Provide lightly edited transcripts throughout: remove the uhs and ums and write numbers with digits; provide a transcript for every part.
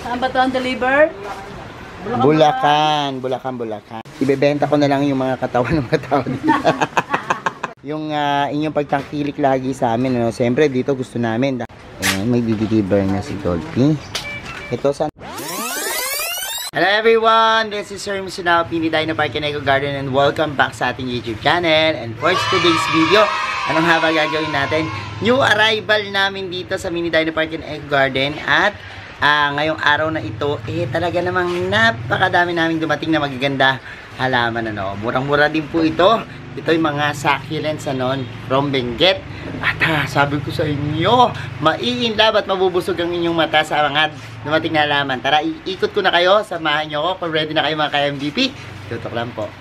Saan ba ito ang deliver? Bulacan. Ibebenta ko na lang yung mga katawan ng mga tao dito. Yung inyong pagtangkilik lagi sa amin, ano? Siyempre dito gusto namin. Ayan, may deliver na si Dolphy. Ito sa... Hello everyone! This is Sir Misunao, Pini Dino Park and Eco Garden, and welcome back sa ating YouTube channel. And for today's video, anong haba gagawin natin? New arrival namin dito sa Mini Dino Park and Eco Garden. At ngayong araw na ito, talaga namang napakadami namin dumating na magaganda halaman, ano. Murang-mura din po ito. Ito yung mga succulents, ano, from Benguet. At sabi ko sa inyo, maiinlab at mabubusog ang inyong mata sa mga dumating na halaman. Tara, iikot ko na kayo. Samahan nyo ako. Kung ready na kayo mga ka-MVP, tutok lang po.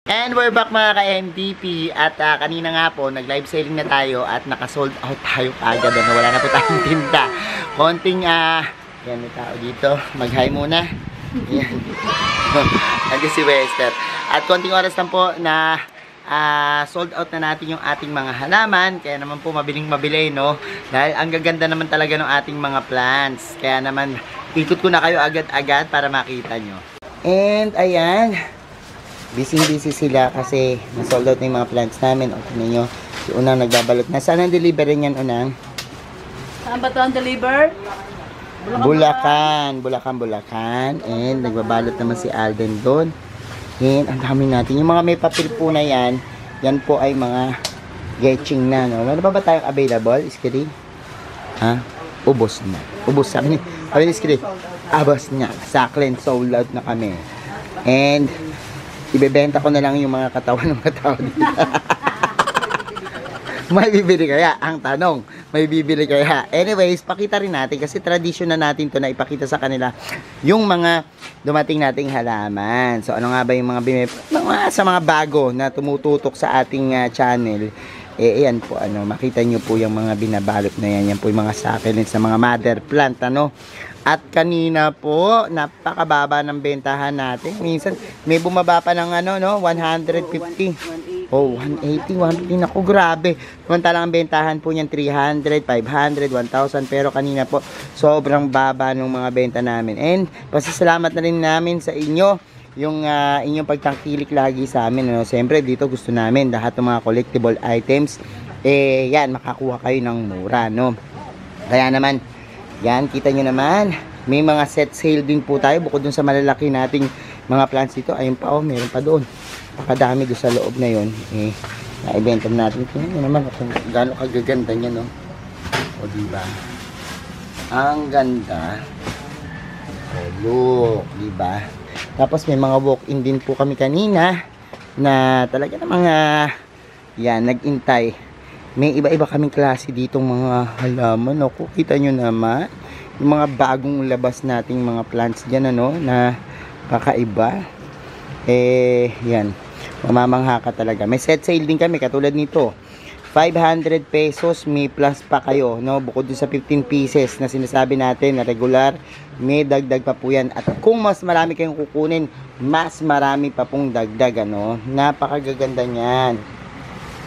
And we're back mga ka-MVP. At kanina nga po, nag-live selling na tayo at naka-sold out tayo agad. Ano, wala na po tayong tinta. Konting, yan, may tao dito. Mag-hi muna. Yan. Nandiyan si Wester. At konting oras lang po na sold out na natin yung ating mga halaman. Kaya naman po mabiling-mabili, no? Dahil ang gaganda naman talaga ng ating mga plants. Kaya naman, ikot ko na kayo agad-agad para makita nyo. And, ayan. Busy sila kasi na-sold out na yung mga plants namin. O, tignan nyo. Si Unang nagbabalot na. Saan ang delivery niyan, Unang? Saan ba ito ang deliver? Bulacan. And nagbabalot naman si Alden doon. And ang dami natin. Yung mga may papel po na yan, yan po ay mga getching na, no? Ano ba tayong available, Iskiri? Ha? Ubos na. Ubos sabi ni Iskiri. Abos na. Succulent sold out na kami. And ibebenta ko na lang yung mga katawan ng mga tao dito. May bibili kaya? Ang tanong, may bibili kaya? Anyways, pakita rin natin kasi tradisyon na natin to na ipakita sa kanila yung mga dumating nating halaman. So ano nga ba yung mga sa mga bago na tumututok sa ating channel? Ayan po, ano, makita nyo po yung mga binabalot na yan. Yan po yung mga succulents sa mga mother plant, ano. At kanina po, napakababa ng bentahan natin. Minsan, may bumaba pa ng ano, no, 150. Oh, 180, 150. Naku, grabe. Samantalang ang bentahan po niyan 300, 500, 1,000. Pero kanina po, sobrang baba ng mga benta namin. And pasasalamat na rin namin sa inyo yung inyong pagtangkilik lagi sa amin, no? Siyempre, dito gusto namin lahat ng mga collectible items, yan, makakuha kayo ng mura, no? Kaya naman, yan, kita nyo naman, may mga set sale din po tayo bukod dun sa malalaki nating mga plants dito. Ayun pa, oh, meron pa doon. Pakadami doon sa loob na yun. Na-ibenta natin. Tingnan nyo naman kung gano'ng kagaganda niya, no? O, diba? Ang ganda. O, look, diba? Tapos may mga walk-in din po kami kanina na talaga na mga yan, nag-intay. May iba-iba kaming klase ditong mga halaman. Ako, kita nyo naman yung mga bagong labas nating mga plants dyan, ano, na kakaiba. Yan, mamamangha ka talaga. May set sale din kami katulad nito, 500 pesos, may plus pa kayo, no? Bukod dun sa 15 pieces na sinasabi natin na regular, may dagdag pa po yan. At kung mas marami kayong kukunin, mas marami pa pong dagdag, ano? Napakagaganda niyan.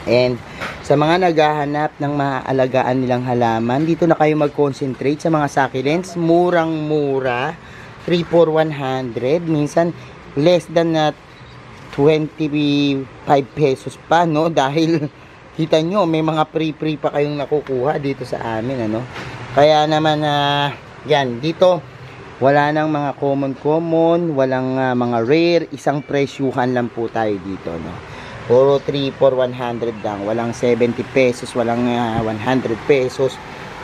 And sa mga naghahanap ng maaalagaan nilang halaman, dito na kayo mag-concentrate sa mga succulents. Murang-mura, 3 for 100. Minsan, less than 25 pesos pa, no? Dahil kita nyo, may mga free pa kayong nakukuha dito sa amin, ano? Kaya naman, yan, dito, wala nang mga common, walang mga rare, isang presyuhan lang po tayo dito, no? Puro 3 for 100 lang, walang 70 pesos, walang 100 pesos.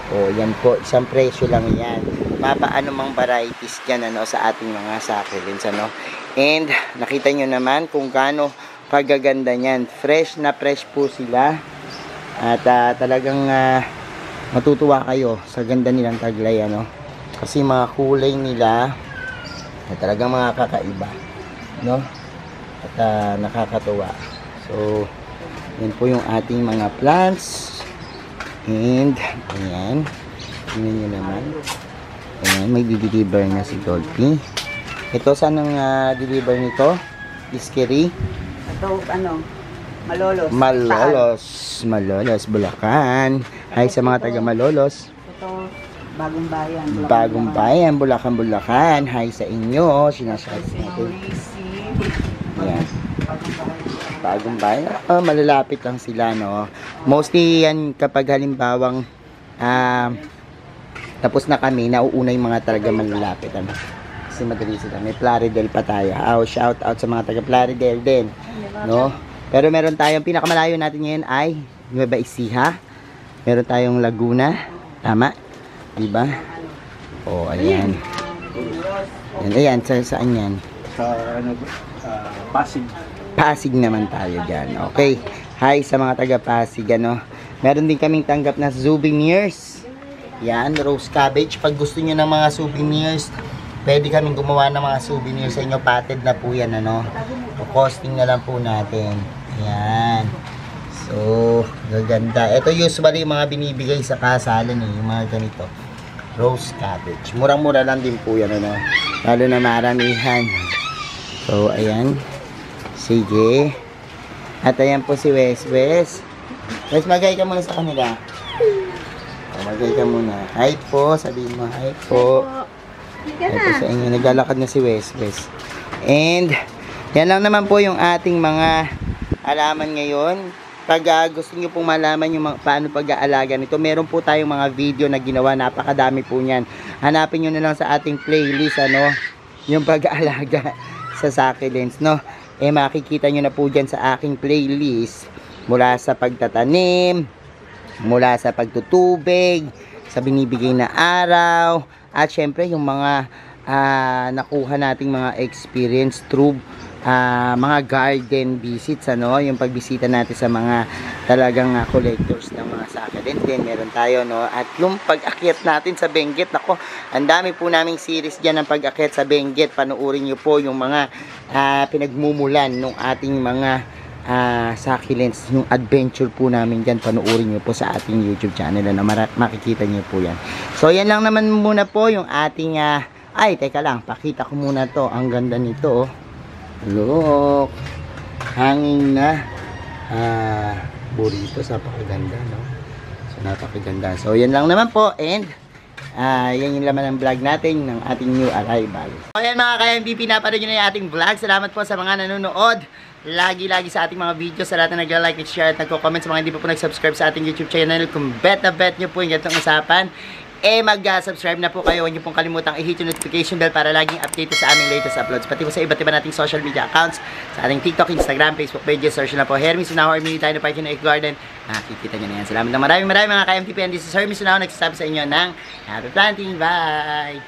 O, yan po, isang presyo lang yan. Papaano mang varieties dyan, ano, sa ating mga succulents, ano? And, nakita nyo naman kung gaano kagaganda niyan. Fresh na fresh po sila. At talagang matutuwa kayo sa ganda nilang taglay, ano? Kasi mga kulay nila talagang mga kakaiba, no? At nakakatuwa. So, yan po yung ating mga plants. And, ayan. Tingnan nyo naman. Ayan, may deliver na si Dolphy. Ito, saan ang deliver nito? Iskiri? Ito, Malolos. Malolos, Bulacan. Hi sa mga taga Malolos. Ito, Bagong Bayan. Bagong Bayan, Bulacan. Hi sa inyo. Sinashout natin. Yan. Bagong Bayan. Malalapit lang sila, no? Mostly yan kapag halimbawang tapos na kami, nauuna yung mga talaga malalapit. Ano? Kasi madali sila. May Plaridel pa tayo. Shout out sa mga taga Plaridel din. No? Pero meron tayong, pinakamalayo natin ngayon ay Nueva Ecija. Meron tayong Laguna. Tama? Diba? O, ayan. Ayan, saan yan? Pasig. Pasig naman tayo dyan. Okay. Hi sa mga taga Pasig, ano. Meron din kaming tanggap na souvenirs. Yan, rose cabbage. Pag gusto nyo ng mga souvenirs, pwede kaming gumawa ng mga souvenirs sa inyo. Patted na po yan, ano. Costing na lang po natin. Yan. So, gaganda. Ito usually yung mga binibigay sa kasalan, yung mga ganito. Rose cabbage. Murang-mura lang din po yan, ano. Lalo na maramihan. So, ayan. Sige. At ayan po si Wes. Wes, magay ka muna sa kanila. Magay ka muna. Hi po. Sabihin mo, hi po. Hi po sa inyo. Naglalakad na si Wes. And, yan lang naman po yung ating mga alaman ngayon. Pag gusto nyo pong malaman yung paano pag-aalaga nito, meron po tayong mga video na ginawa. Napakadami po niyan. Hanapin nyo na lang sa ating playlist, ano, yung pag-aalaga sa succulents, no. Makikita nyo na po dyan sa aking playlist. Mula sa pagtatanim, mula sa pagtutubig, sa binibigay na araw, at syempre yung mga nakuha nating mga experience through mga garden visits, ano, yung pagbisita natin sa mga talagang collectors ng mga succulents. Then meron tayo, no, at yung pag-akyat natin sa Benguet. Nako, ang dami po naming series dyan ng pag-akyat sa Benguet. Panoorin nyo po yung mga pinagmumulan ng ating mga succulents, yung adventure po namin dyan. Panoorin nyo po sa ating YouTube channel, na makikita nyo po yan. So yan lang naman muna po yung ating ay, teka lang, pakita ko muna to. Ang ganda nito, oh. Look, hanging na burrito, napakaganda, no? So napakaganda. So yan lang naman po, and yan yung laman ng vlog natin ng ating new arrival. So yan mga ka-MVP, napanood nyo na yung ating vlog. Salamat po sa mga nanonood lagi sa ating mga videos, sa lahat na nag-like at share at nagko-comment, sa mga hindi pa po nag-subscribe sa ating YouTube channel. Kung bet nyo po yung ganitong usapan, mag-subscribe na po kayo. Huwag niyo pong kalimutang i-hit yung notification bell para laging updated sa aming latest uploads. Pati po sa iba't iba nating social media accounts, sa ating TikTok, Instagram, Facebook pages. Search na po Hermes Sunao or Mini Tayo na Park in Egg Garden. Nakikita nyo na yan. Salamat na maraming mga ka-MTP, and this is Hermes Sunao, nagsasabi sa inyo ng happy planting. Bye!